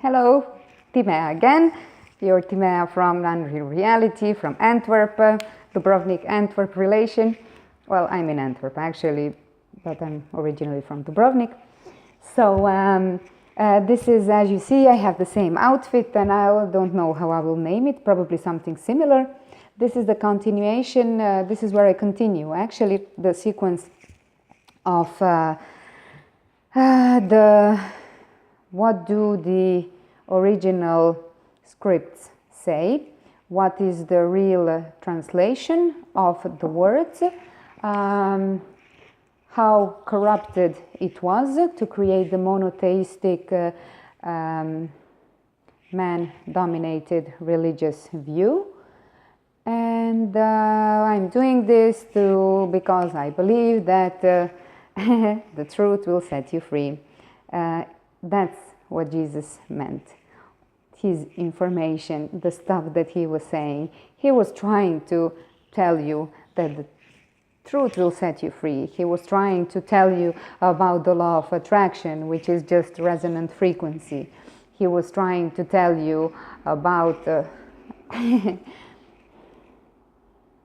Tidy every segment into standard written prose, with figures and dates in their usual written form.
Hello, Timea again. Your Timea from Unreal Reality, from Antwerp, Dubrovnik-Antwerp relation. Well, I'm in Antwerp actually, but I'm originally from Dubrovnik. So this is, as you see, I have the same outfit and I don't know how I will name it, probably something similar. This is the continuation, this is where I continue actually the sequence of what do the original scripts say, what is the real translation of the words, how corrupted it was to create the monotheistic man-dominated religious view. And I'm doing this because I believe that the truth will set you free. That's what Jesus meant. His information, the stuff that he was saying, he was trying to tell you that the truth will set you free. He was trying to tell you about the law of attraction, which is just resonant frequency. He was trying to tell you about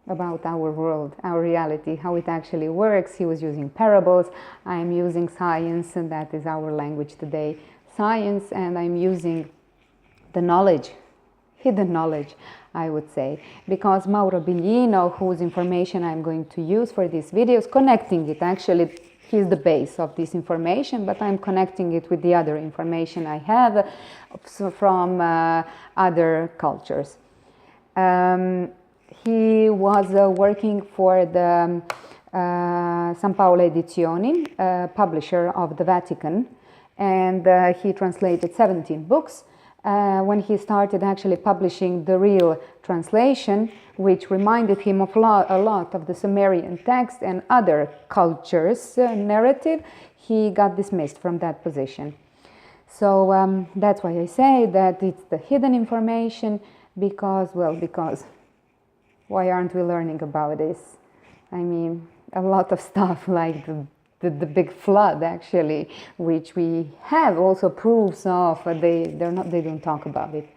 about our world, our reality, how it actually works. He was using parables. I'm using science, and that is our language today, science, and I'm using the knowledge, hidden knowledge, I would say, because Mauro Biglino, whose information I'm going to use for these videos, connecting it, actually, he's the base of this information, but I'm connecting it with the other information I have from other cultures. He was working for the San Paolo Edizioni, publisher of the Vatican, and he translated 17 books. When he started actually publishing the real translation, which reminded him of a lot of the Sumerian text and other cultures' narrative, he got dismissed from that position. So that's why I say that it's the hidden information, because why aren't we learning about this? I mean, a lot of stuff like the big flood, actually, which we have also proofs of. They don't talk about it.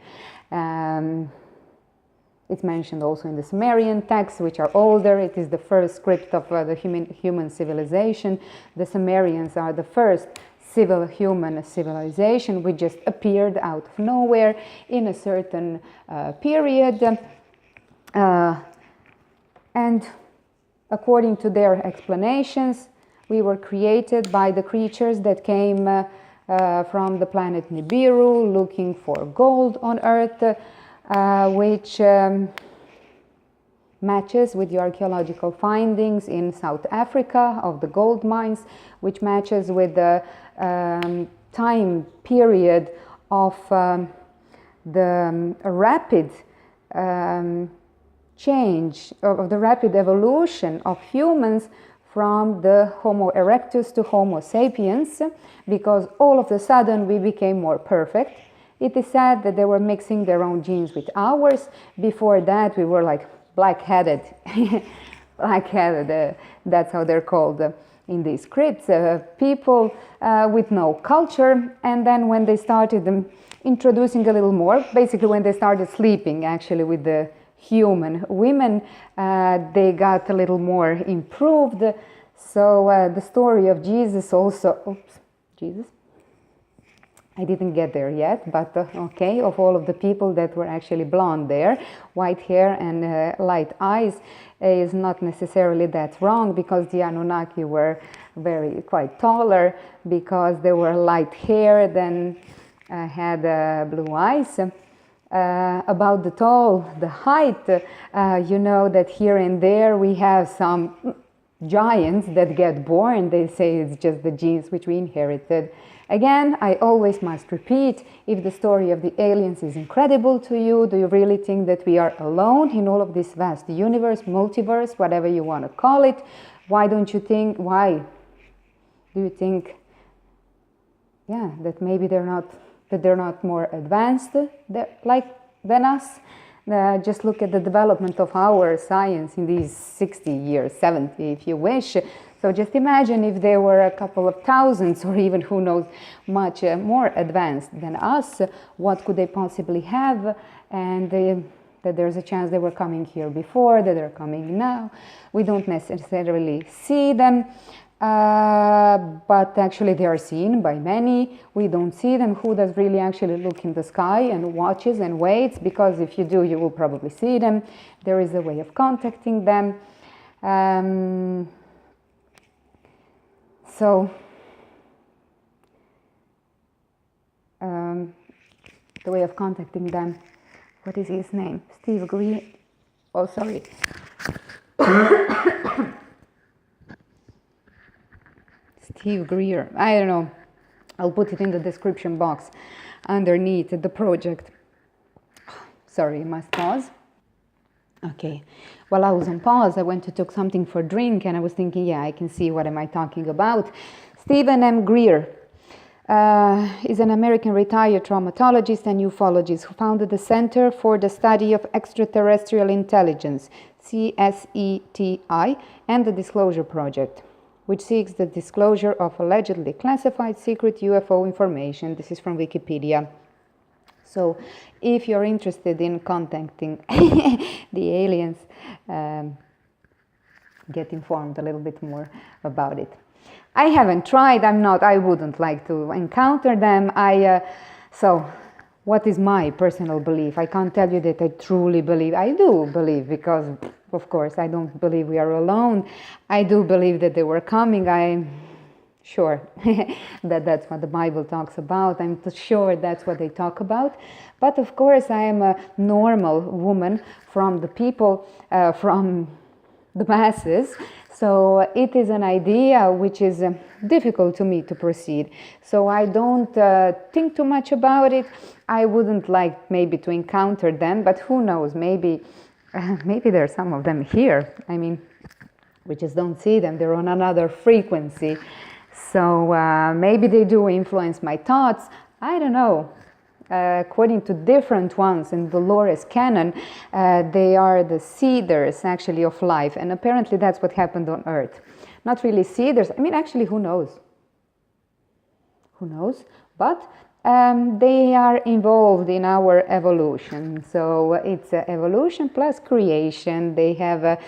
It's mentioned also in the Sumerian texts, which are older. It is the first script of the human civilization. The Sumerians are the first human civilization, which just appeared out of nowhere in a certain period. And according to their explanations, we were created by the creatures that came from the planet Nibiru, looking for gold on Earth, which matches with the archaeological findings in South Africa of the gold mines, which matches with the time period of the rapid change, of the rapid evolution of humans from the Homo erectus to Homo sapiens, because all of a sudden we became more perfect. It is said that they were mixing their own genes with ours. Before that, we were like black-headed. Black-headed, that's how they're called in these scripts. People with no culture. And then when they started introducing a little more, basically when they started sleeping actually with the human women, they got a little more improved. So the story of Jesus also, Jesus, I didn't get there yet, but okay, of all of the people that were actually blonde there, white hair and light eyes, is not necessarily that wrong, because the Anunnaki were quite taller, because they were light haired and had blue eyes. About the height, you know that here and there we have some giants that get born. They say it's just the genes which we inherited. Again, I always must repeat, if the story of the aliens is incredible to you, do you really think that we are alone in all of this vast universe, multiverse, whatever you want to call it? Why do you think, yeah, that maybe they're not more advanced than us? Just look at the development of our science in these 60 years, 70 if you wish. So just imagine if there were a couple of thousands, or even who knows, much more advanced than us, what could they possibly have? And that there's a chance they were coming here before, that they're coming now. We don't necessarily see them, but actually they are seen by many. We don't see them. Who does really actually look in the sky and watches and waits? Because if you do, you will probably see them. There is a way of contacting them. So the way of contacting them, what is his name? Steve Greer. Oh, sorry. Steve Greer. I don't know. I'll put it in the description box underneath the project. Sorry, I must pause. Okay. While I was on pause, I went to took something for drink, and I was thinking, yeah, I can see what am I talking about. Stephen M. Greer is an American retired traumatologist and ufologist who founded the Center for the Study of Extraterrestrial Intelligence, CSETI, and the Disclosure Project, which seeks the disclosure of allegedly classified secret UFO information. This is from Wikipedia. So if you're interested in contacting the aliens, get informed a little bit more about it. I haven't tried, I wouldn't like to encounter them. So what is my personal belief? I can't tell you that I truly believe. I do believe, because of course I don't believe we are alone. I do believe that they were coming. I'm sure that that's what the Bible talks about. I'm sure that's what they talk about. But of course I am a normal woman from the people, from the masses. So it is an idea which is difficult to me to proceed. So I don't think too much about it. I wouldn't like maybe to encounter them, but who knows, maybe there are some of them here. I mean, we just don't see them. They're on another frequency. So maybe they do influence my thoughts. I don't know. According to different ones in Dolores canon, they are the seeders actually of life, and apparently that's what happened on Earth. Not really seeders. I mean, actually, who knows? Who knows? But they are involved in our evolution. So it's evolution plus creation. They have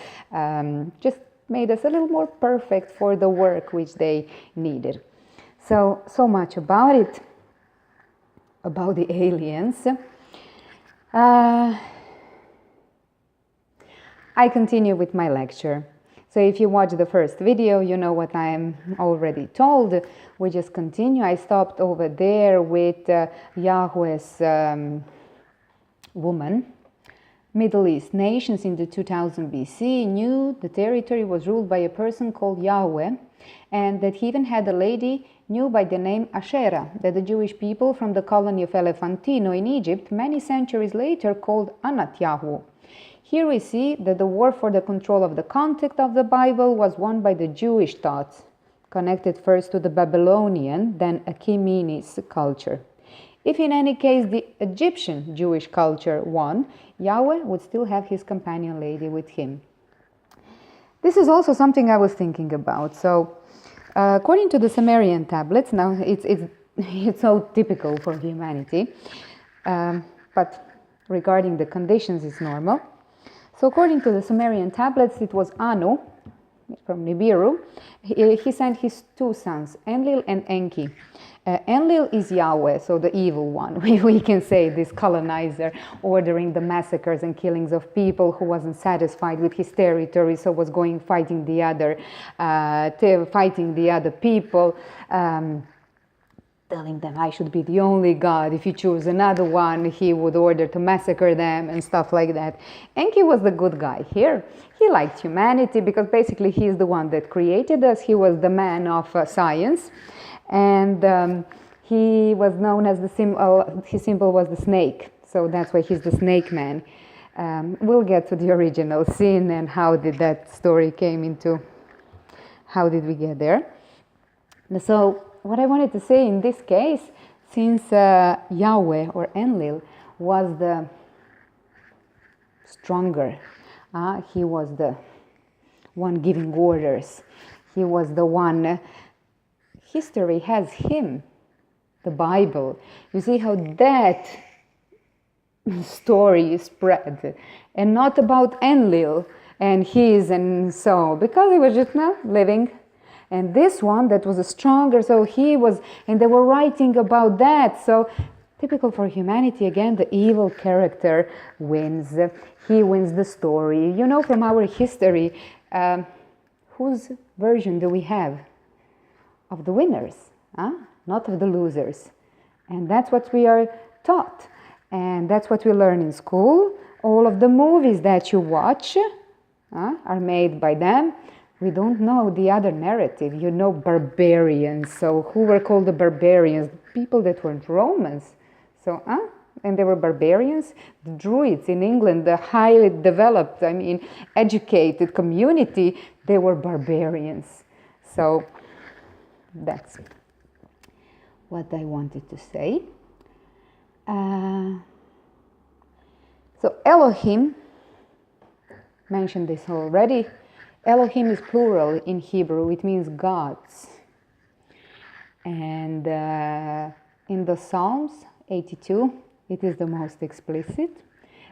just made us a little more perfect for the work which they needed. So much about it. About the aliens. I continue with my lecture. So if you watch the first video, you know what I am already told. We just continue. I stopped over there with Yahweh's woman. Middle East nations in the 2000 BC knew the territory was ruled by a person called Yahweh, and that he even had a lady knew by the name Asherah, that the Jewish people from the colony of Elephantino in Egypt many centuries later called Anat-Yahu. Here we see that the war for the control of the content of the Bible was won by the Jewish thoughts, connected first to the Babylonian, then Achaemenid culture. If in any case the Egyptian Jewish culture won, Yahweh would still have his companion lady with him. This is also something I was thinking about. So, according to the Sumerian tablets, now it's so typical for humanity, but regarding the conditions it's normal. So according to the Sumerian tablets, it was Anu, from Nibiru. He sent his two sons, Enlil and Enki. Enlil is Yahweh, so the evil one. We can say this colonizer ordering the massacres and killings of people who wasn't satisfied with his territory, so was going fighting the other people, telling them I should be the only God. If you choose another one, he would order to massacre them and stuff like that. Enki was the good guy here. He liked humanity because basically he is the one that created us. He was the man of science. And he was known as the symbol, his symbol was the snake, so that's why he's the snake man. We'll get to the original sin and how did that story came into, how did we get there. So what I wanted to say in this case, since Yahweh or Enlil was the stronger, he was the one giving orders. He was the one. History has him, the Bible. You see how that story is spread, and not about Enlil and his and so, because he was just living. And this one that was a stronger, so he was, and they were writing about that. So typical for humanity, again, the evil character wins. He wins the story. You know, from our history, whose version do we have? Of the winners, not of the losers. And that's what we are taught. And that's what we learn in school. All of the movies that you watch are made by them. We don't know the other narrative. You know, barbarians. So who were called the barbarians? People that weren't Romans. So, and they were barbarians. The Druids in England, the highly developed, educated community, they were barbarians. So that's what I wanted to say. So Elohim, mentioned this already. Elohim is plural in Hebrew. It means gods. And in the Psalms 82, it is the most explicit.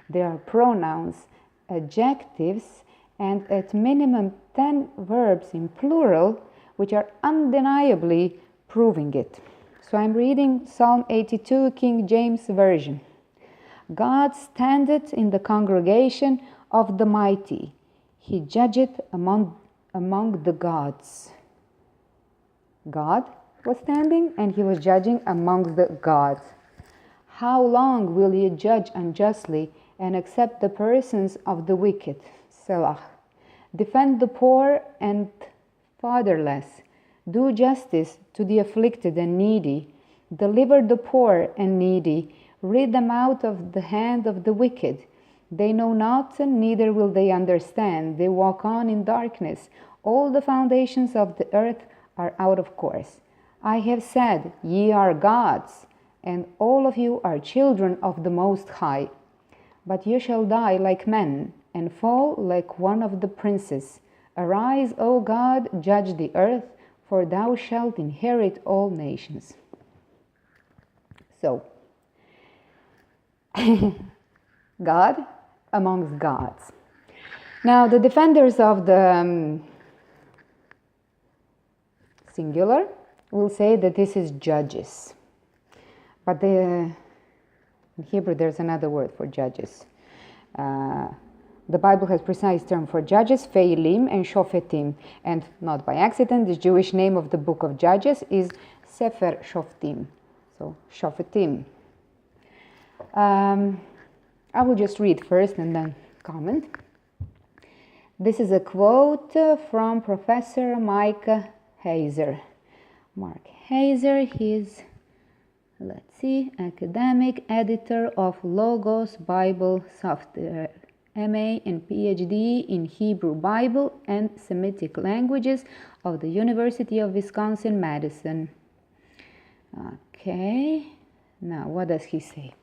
There are pronouns, adjectives, and at minimum 10 verbs in plural, which are undeniably proving it. So I'm reading Psalm 82, King James Version. God standeth in the congregation of the mighty. He judgeth among the gods. God was standing and he was judging among the gods. How long will ye judge unjustly and accept the persons of the wicked? Selah. Defend the poor and fatherless. Do justice to the afflicted and needy. Deliver the poor and needy. Rid them out of the hand of the wicked. They know not, and neither will they understand. They walk on in darkness. All the foundations of the earth are out of course. I have said, ye are gods, and all of you are children of the Most High. But you shall die like men, and fall like one of the princes. Arise, O God, judge the earth, for thou shalt inherit all nations. So, God amongst gods. Now, the defenders of the singular will say that this is judges. But in Hebrew, there's another word for judges. The Bible has precise term for judges, Feilim and Shofetim. And not by accident, the Jewish name of the book of Judges is Sefer Shoftim. So, Shofetim. I will just read first and then comment. This is a quote from Professor Mike Heiser. Mark Heiser, he's, academic editor of Logos Bible Software, MA and PhD in Hebrew Bible and Semitic languages of the University of Wisconsin-Madison. Okay, now what does he say?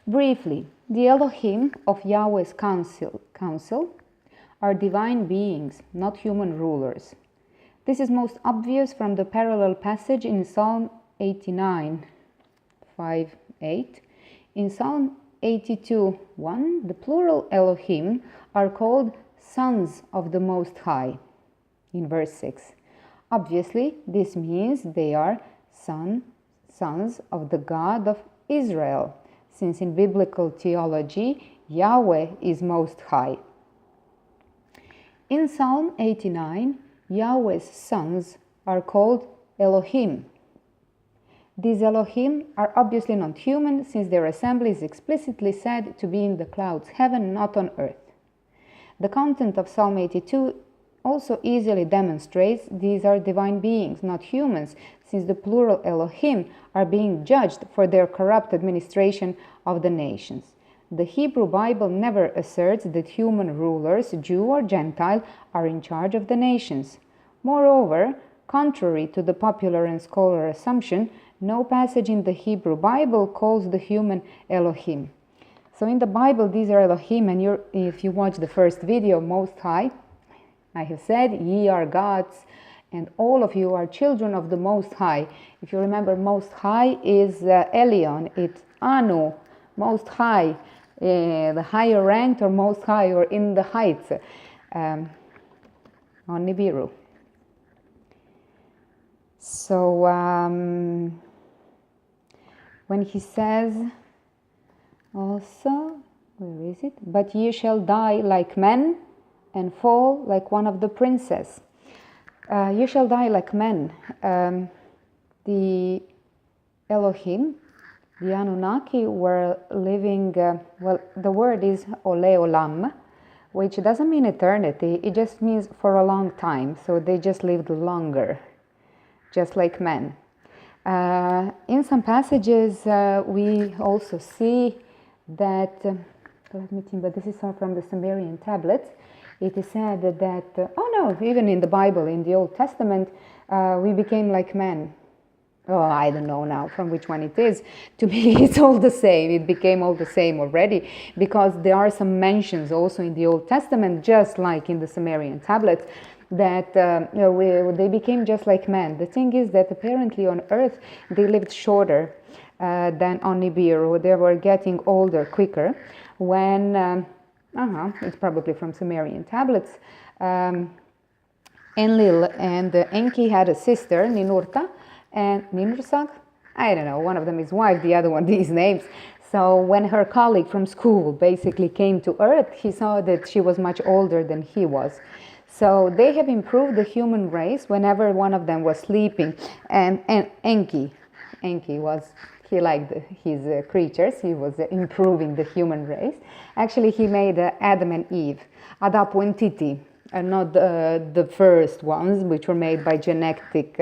Briefly, the Elohim of Yahweh's council are divine beings, not human rulers. This is most obvious from the parallel passage in Psalm 89, 5:8. In Psalm 82:1, the plural Elohim are called sons of the Most High. In verse 6, obviously, this means they are sons of the God of Israel, since in biblical theology, Yahweh is Most High. In Psalm 89, Yahweh's sons are called Elohim. These Elohim are obviously not human, since their assembly is explicitly said to be in the clouds heaven, not on earth. The content of Psalm 82 also easily demonstrates these are divine beings, not humans, since the plural Elohim are being judged for their corrupt administration of the nations. The Hebrew Bible never asserts that human rulers, Jew or Gentile, are in charge of the nations. Moreover, contrary to the popular and scholar assumption, no passage in the Hebrew Bible calls the human Elohim. So in the Bible, these are Elohim, and if you watch the first video, Most High, I have said, ye are gods, and all of you are children of the Most High. If you remember, Most High is Elion, it's Anu, Most High, the higher ranked or Most High or in the heights, on Nibiru. So when he says also, where is it? But ye shall die like men and fall like one of the princes. You shall die like men. The Elohim, the Anunnaki, were living, well, the word is Oleolam, which doesn't mean eternity, it just means for a long time. So they just lived longer, just like men. In some passages, we also see that, let me think, but this is from the Sumerian tablets. It is said that, oh no, even in the Bible, in the Old Testament, we became like men. Oh, I don't know now from which one it is. To me, it's all the same. It became all the same already, because there are some mentions also in the Old Testament, just like in the Sumerian tablets, that they became just like men. The thing is that apparently on Earth, they lived shorter than on Nibiru. They were getting older quicker. When, it's probably from Sumerian tablets, Enlil and Enki had a sister, Ninurta, and Ninursag, I don't know, one of them is wife, the other one these names. So when her colleague from school basically came to Earth, he saw that she was much older than he was. So they have improved the human race whenever one of them was sleeping. And Enki was, he liked his creatures, he was improving the human race. Actually, he made Adam and Eve, Adapu and Titi, not the first ones, which were made by genetic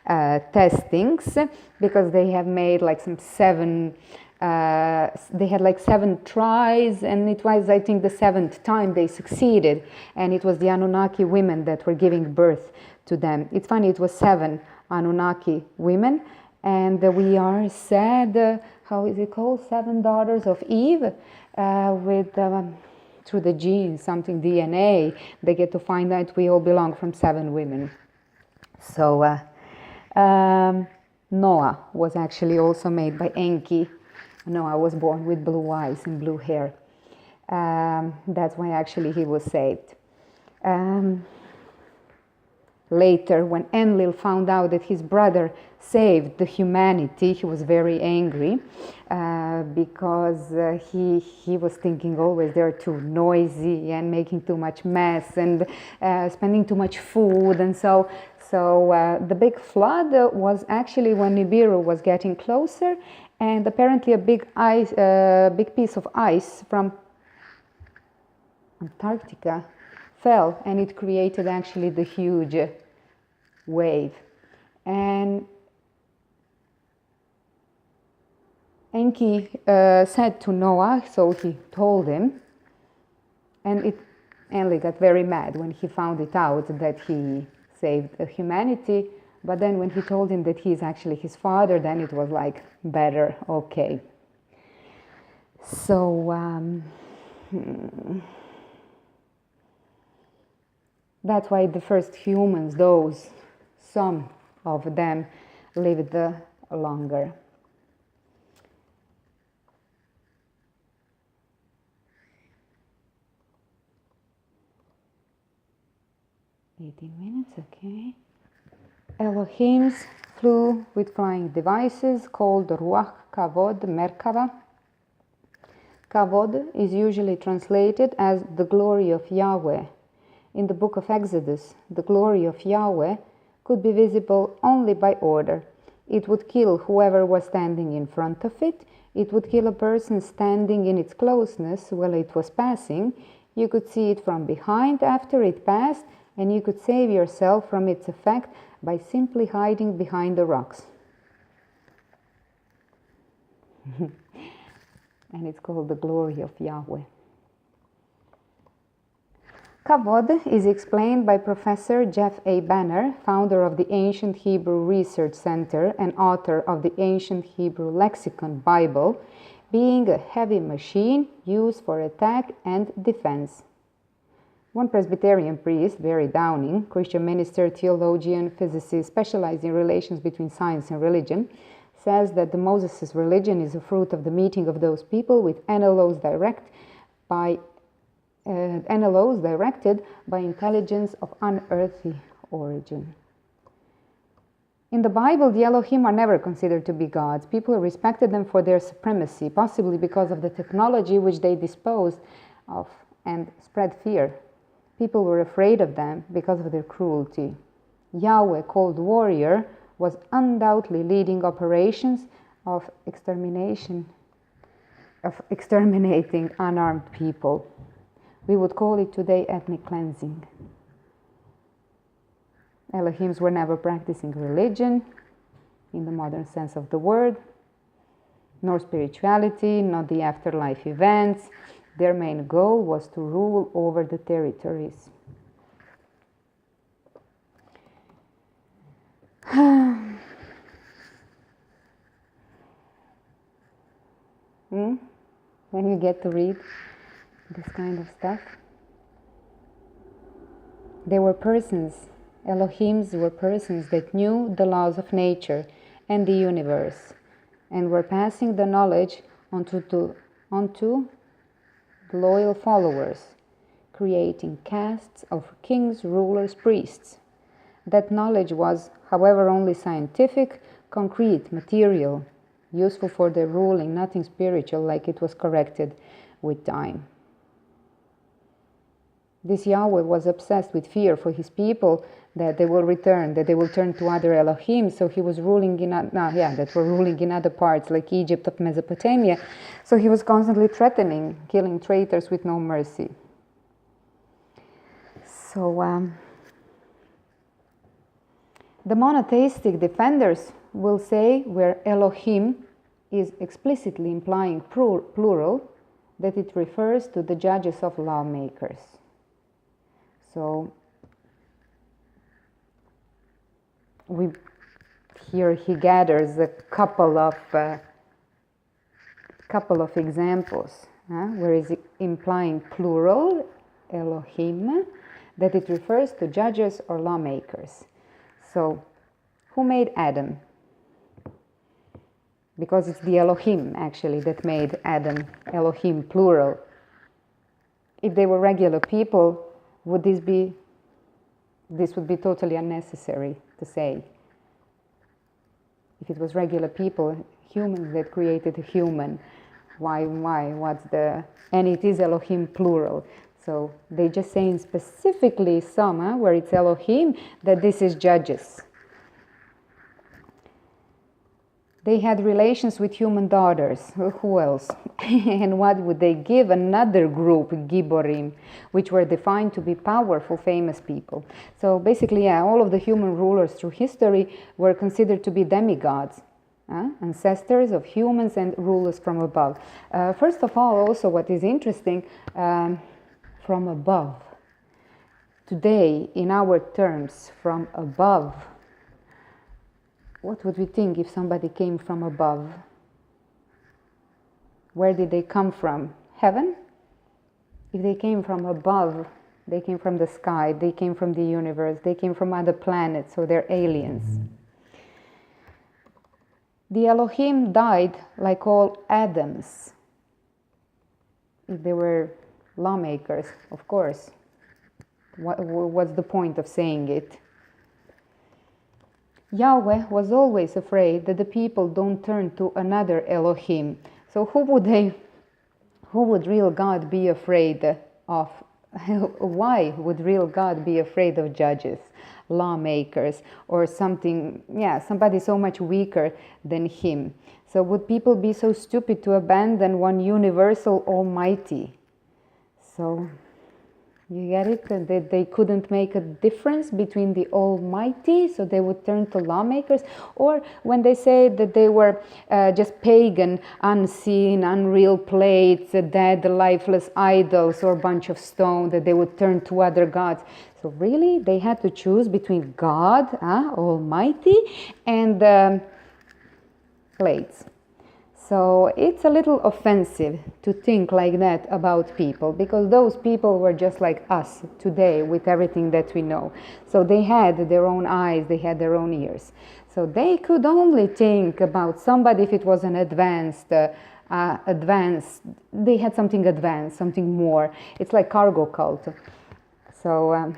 testings, because they have made like some they had like 7 tries, and it was, I think, the 7th time they succeeded, and it was the Anunnaki women that were giving birth to them. It's funny, it was 7 Anunnaki women, and we are said, how is it called, 7 daughters of Eve, with through the genes, something DNA, they get to find out we all belong from 7 women. So Noah was actually also made by Enki. Noah was born with blue eyes and blue hair. That's why actually he was saved. Later, when Enlil found out that his brother saved the humanity, he was very angry because he was thinking always they're too noisy and making too much mess and spending too much food. And so the big flood was actually when Nibiru was getting closer, and apparently a big piece of ice from Antarctica fell, and it created actually the huge wave. And Enki said to Noah, so he told him, and Enlil got very mad when he found it out that he saved humanity. But then when he told him that he is actually his father, then it was like, better, okay. So that's why the first humans, some of them lived longer. Minutes, okay. Elohims flew with flying devices called Ruach, Kavod, Merkava. Kavod is usually translated as the glory of Yahweh. In the book of Exodus, the glory of Yahweh could be visible only by order. It would kill whoever was standing in front of it. It would kill a person standing in its closeness while it was passing. You could see it from behind after it passed, and you could save yourself from its effect by simply hiding behind the rocks. And it's called the glory of Yahweh. Kavod is explained by Professor Jeff A. Banner, founder of the Ancient Hebrew Research Center and author of the Ancient Hebrew Lexicon Bible, being a heavy machine used for attack and defense. One Presbyterian priest, very Downing, Christian minister, theologian, physicist, specialized in relations between science and religion, says that the Moses' religion is a fruit of the meeting of those people with NLOs directed by intelligence of unearthly origin. In the Bible, the Elohim are never considered to be gods. People respected them for their supremacy, possibly because of the technology which they disposed of and spread fear. People were afraid of them because of their cruelty. Yahweh, called warrior, was undoubtedly leading operations of exterminating unarmed people. We would call it today ethnic cleansing. Elohims were never practicing religion in the modern sense of the word, nor spirituality, not the afterlife events. Their main goal was to rule over the territories. When you get to read this kind of stuff, they were persons. Elohims were persons that knew the laws of nature and the universe and were passing the knowledge onto the loyal followers, creating castes of kings, rulers, priests. That knowledge was, however, only scientific, concrete, material, useful for their ruling, nothing spiritual, like it was corrected with time. This Yahweh was obsessed with fear for his people, that they will return, that they will turn to other Elohim. So he was ruling that were ruling in other parts, like Egypt of Mesopotamia. So he was constantly threatening, killing traitors with no mercy. So the monotheistic defenders will say, where Elohim is explicitly implying plural, that it refers to the judges of lawmakers. So here he gathers a couple of examples where he's implying plural, Elohim, that it refers to judges or lawmakers. So, who made Adam? Because it's the Elohim, actually, that made Adam, Elohim, plural. If they were regular people, this would be totally unnecessary to say. If it was regular people, humans that created a human, why, and it is Elohim plural. So they just saying specifically some, where it's Elohim, that this is judges. They had relations with human daughters. Who else? And what would they give? Another group, Giborim, which were defined to be powerful, famous people. So basically, all of the human rulers through history were considered to be demigods, ancestors of humans and rulers from above. First of all, also what is interesting, from above. Today, in our terms, from above, what would we think if somebody came from above? Where did they come from? Heaven? If they came from above, they came from the sky, they came from the universe, they came from other planets, so they're aliens. The Elohim died like all Adams. If they were lawmakers, of course. What's the point of saying it? Yahweh was always afraid that the people don't turn to another Elohim. So who would real God be afraid of? Why would real God be afraid of judges, lawmakers, or somebody so much weaker than him? So would people be so stupid to abandon one universal Almighty? So, you get it? That they couldn't make a difference between the Almighty, so they would turn to lawmakers? Or when they say that they were just pagan, unseen, unreal plates, dead, lifeless idols, or a bunch of stone, that they would turn to other gods. So really, they had to choose between God, Almighty, and plates. So it's a little offensive to think like that about people, because those people were just like us today with everything that we know. So they had their own eyes, they had their own ears. So they could only think about somebody if it was an advanced, they had something advanced, something more. It's like cargo cult. So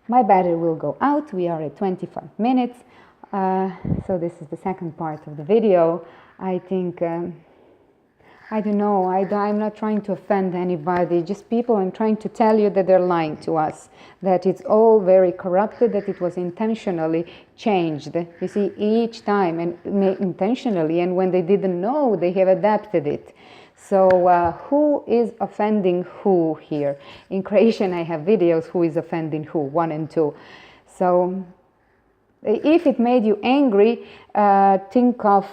my battery will go out. We are at 25 minutes. So this is the second part of the video. I think, I don't know, I'm not trying to offend anybody, just people. I'm trying to tell you that they're lying to us, that it's all very corrupted, that it was intentionally changed. You see, each time, and intentionally, and when they didn't know, they have adapted it. So who is offending who here? In creation I have videos, who is offending who, 1 and 2. So if it made you angry, think of,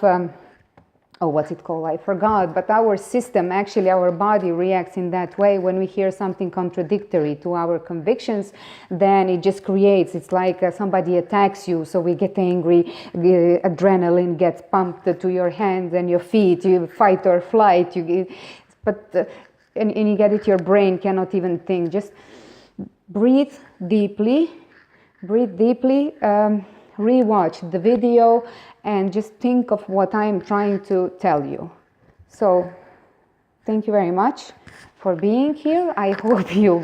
what's it called? I forgot. But our system, actually our body reacts in that way. When we hear something contradictory to our convictions, then it just creates, it's like somebody attacks you, so we get angry, the adrenaline gets pumped to your hands and your feet, you fight or flight, and you get it, your brain cannot even think. Just breathe deeply, rewatch the video and just think of what I'm trying to tell you. So thank you very much for being here. I hope you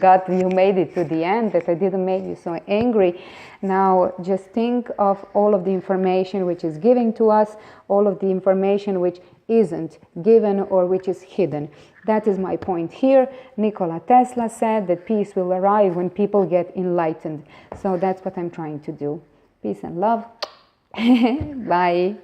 made it to the end, that I didn't make you so angry. Now just think of all of the information which is given to us, all of the information which isn't given or which is hidden. That is my point here. Nikola Tesla said that peace will arrive when people get enlightened. So that's what I'm trying to do. Peace and love. Bye.